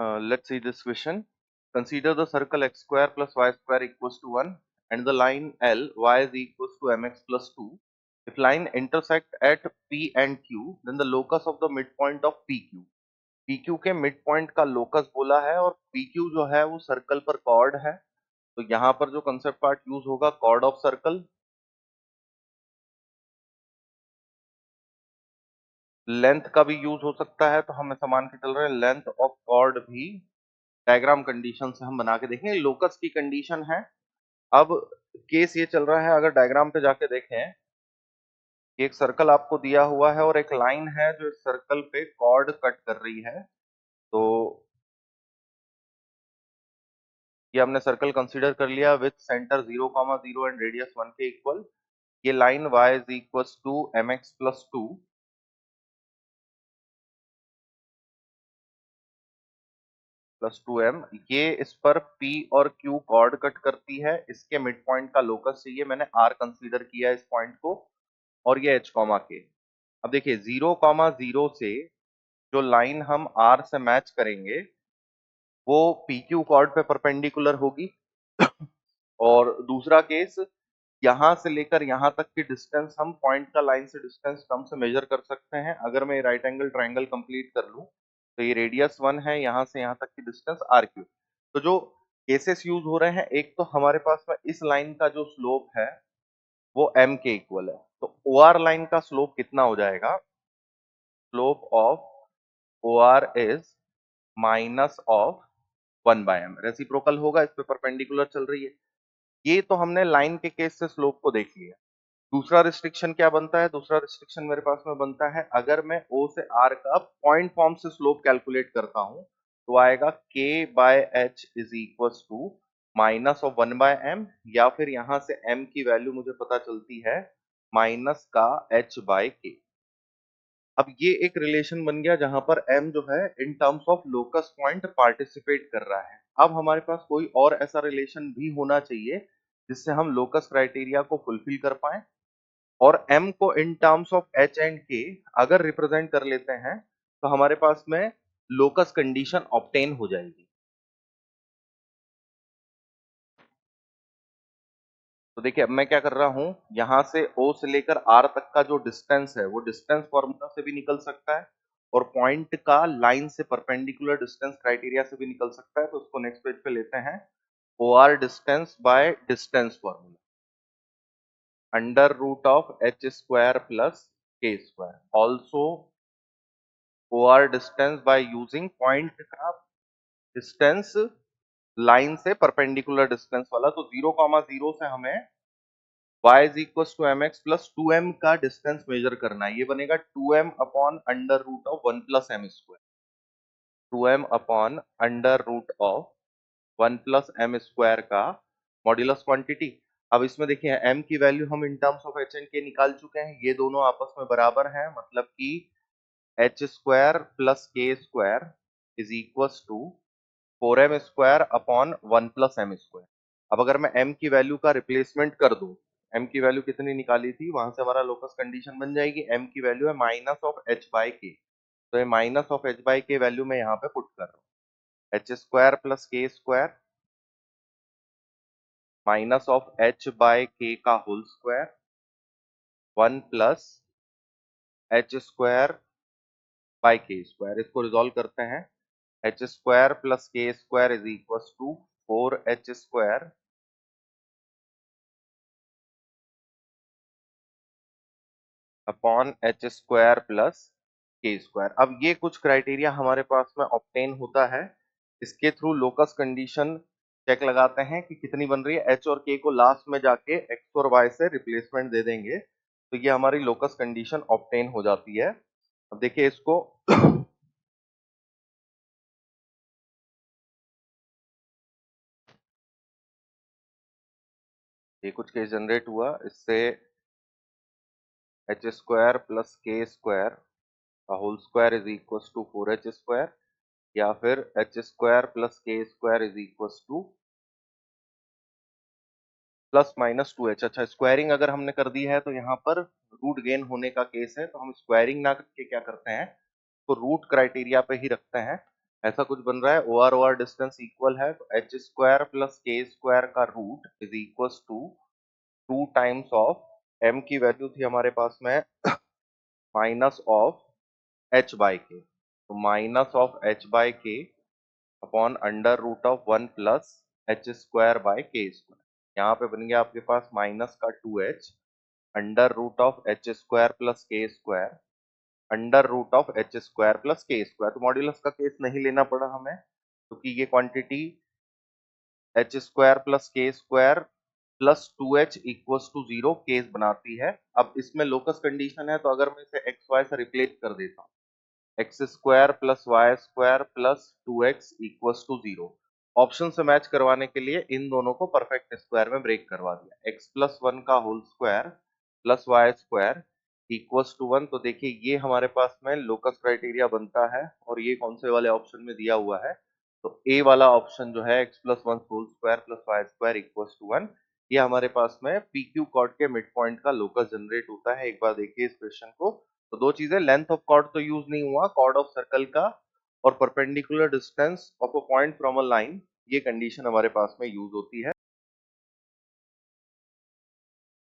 Let's see this question. Consider the circle x square plus y square equals to 1 and the line L y is equals to mx plus 2. If line intersect at P and Q, then the locus of the midpoint of PQ. PQ के midpoint का locus बोला है और PQ जो है वो circle पर chord है, तो यहाँ पर जो concept part use होगा chord of circle. लेंथ का भी यूज हो सकता है, तो हम ऐसा मान के चल रहे हैं लेंथ ऑफ कॉर्ड भी डायग्राम कंडीशन से हम बना के देखेंगे. लोकस की कंडीशन है. अब केस ये चल रहा है, अगर डायग्राम पे जाके देखें कि एक सर्कल आपको दिया हुआ है और एक लाइन है जो इस सर्कल पे कॉर्ड कट कर रही है. तो ये हमने सर्कल कंसीडर कर लिया विथ सेंटर 0,0 एंड रेडियस 1 के इक्वल. ये line y is equal to mx plus 2 plus 2m. ये इस पर P और Q कॉर्ड कट करती है. इसके मिड पॉइंट का लोकस चाहिए. मैंने R कंसीडर किया है इस पॉइंट को, और ये H कॉमा के. अब देखिए 0,0 से जो लाइन हम R से मैच करेंगे वो PQ कॉर्ड पे परपेंडिकुलर होगी. और दूसरा केस, यहां से लेकर यहां तक की डिस्टेंस हम पॉइंट का लाइन से डिस्टेंस टर्म से मेजर कर सकते हैं. अगर मैं राइट एंगल ट्रायंगल कंप्लीट कर लूं तो ये रेडियस 1 है, यहां से यहां तक की डिस्टेंस RQ. तो जो केसेस यूज हो रहे हैं, एक तो हमारे पास में इस लाइन का जो स्लोप है वो m के इक्वल है. तो OR लाइन का स्लोप कितना हो जाएगा? Slope of OR is minus of 1/m. Reciprocal होगा, इस पे परपेंडिकुलर चल रही है. ये तो हमने लाइन के केस से स्लोप को देख लिया. दूसरा रिस्ट्रिक्शन क्या बनता है? दूसरा रिस्ट्रिक्शन मेरे पास में बनता है, अगर मैं O से R का पॉइंट फॉर्म से स्लोप कैलकुलेट करता हूं तो आएगा k by h is equal to minus of 1/m, या फिर यहां से m की वैल्यू मुझे पता चलती है माइनस का h बाय k. अब ये एक रिलेशन बन गया जहां पर m जो है in terms of locus point participate कर रहा है. अब हमारे पास कोई और ऐसा रिलेशन भी होना चाहिए जिससे हम लोकस क्राइटेरिया को फुलफिल कर पाए, और m को in terms of h and k अगर रिप्रेजेंट कर लेते हैं तो हमारे पास में लोकस कंडीशन ऑब्टेन हो जाएगी. तो देखिए अब मैं क्या कर रहा हूं, यहां से O से लेकर R तक का जो डिस्टेंस है वो डिस्टेंस फॉर्मूला से भी निकल सकता है और पॉइंट का लाइन से परपेंडिकुलर डिस्टेंस क्राइटेरिया से भी निकल सकता है. तो उसको नेक्स्ट पेज पे लेते हैं. OR distance by distance formula under root of h square plus k square. Also OR distance by using point का डिस्टेंस लाइन से परपेंडिकुलर डिस्टेंस वाला. तो 0,0 से हमें y is equal to mx plus 2m का डिस्टेंस मेजर करना है. ये बनेगा 2m upon under root of 1 plus m square. 2m upon under root of 1 plus m square का मॉड्यूलस क्वांटिटी. अब इसमें देखिए m की वैल्यू हम in terms of h and k निकाल चुके हैं. ये दोनों आपस में बराबर हैं, मतलब कि h square plus k square is equal to 4m square upon 1 plus m square. अब अगर मैं m की वैल्यू का रिप्लेसमेंट कर दूं, m की वैल्यू कितनी निकाली थी, वहां से हमारा लोकस कंडीशन बन जाएगी. m की वैल्यू है minus of h by K. तो ये minus of h by K value मैं यहाँ पे पुट कर रहा हूँ. h square plus K square minus of h by k का whole square 1 plus h square by K square. इसको रिजॉल्व करते हैं. h square plus K square is equal to 4h square upon h square plus K square. अब ये कुछ criteria हमारे पास में ऑब्टेन होता है. इसके थ्रू लोकस कंडीशन चेक लगाते हैं कि कितनी बन रही है. h और k को लास्ट में जाके x और y से रिप्लेसमेंट दे देंगे तो ये हमारी लोकस कंडीशन ऑब्टेन हो जाती है. अब देखिए इसको ये कुछ केस जनरेट हुआ, इससे h square plus K square का whole square is equal to 4h square, या फिर h square plus K square is equal to plus minus 2h. अच्छा, स्क्वायरिंग अगर हमने कर दी है तो यहाँ पर रूट गेन होने का केस है, तो हम स्क्वायरिंग ना करके क्या करते हैं, तो रूट क्राइटेरिया पे ही रखते हैं. ऐसा कुछ बन रहा है, ओ आर डिस्टेंस इक्वल है तो H square plus K square का root is equal to 2 times of M की वैल्यू थी हमारे पास में minus of H by K, तो minus of H by K upon under root of 1 plus H square by K square. यहाँ पे बन गया आपके पास माइनस का 2h under root of H square plus K square under root of H square plus K square. तो modulus का case नहीं लेना पड़ा हमें क्योंकि ये quantity H square plus K square plus 2h equals to 0 case बनाती है। अब इसमें लोकस कंडीशन है, तो अगर मैं इसे एक्स वाई से रिप्लेस कर देता हूँ, X square plus Y square plus 2x equals to 0, option से मैच करवाने के लिए इन दोनों को परफेक्ट स्क्वायर में ब्रेक करवा दिया, x प्लस 1 का whole square plus Y square equals to 1। तो देखिए ये हमारे पास में लोकस क्राइटेरिया बनता है और ये कौन से वाले ऑप्शन में दिया हुआ है, तो ए वाला ऑप्शन जो है X plus one whole square plus Y square equals to 1, ये हमारे पास में पी क्यू कॉर्ड के मिड पॉइंट का लोकस जनरेट होता है। एक बार देखिए इस क्वेश्चन को, तो दो चीजें, लेंथ ऑफ कॉर्ड तो यूज नहीं हुआ, कॉर्ड ऑफ सर्कल का और perpendicular distance of a point from a line, ये कंडीशन हमारे पास में यूज होती है।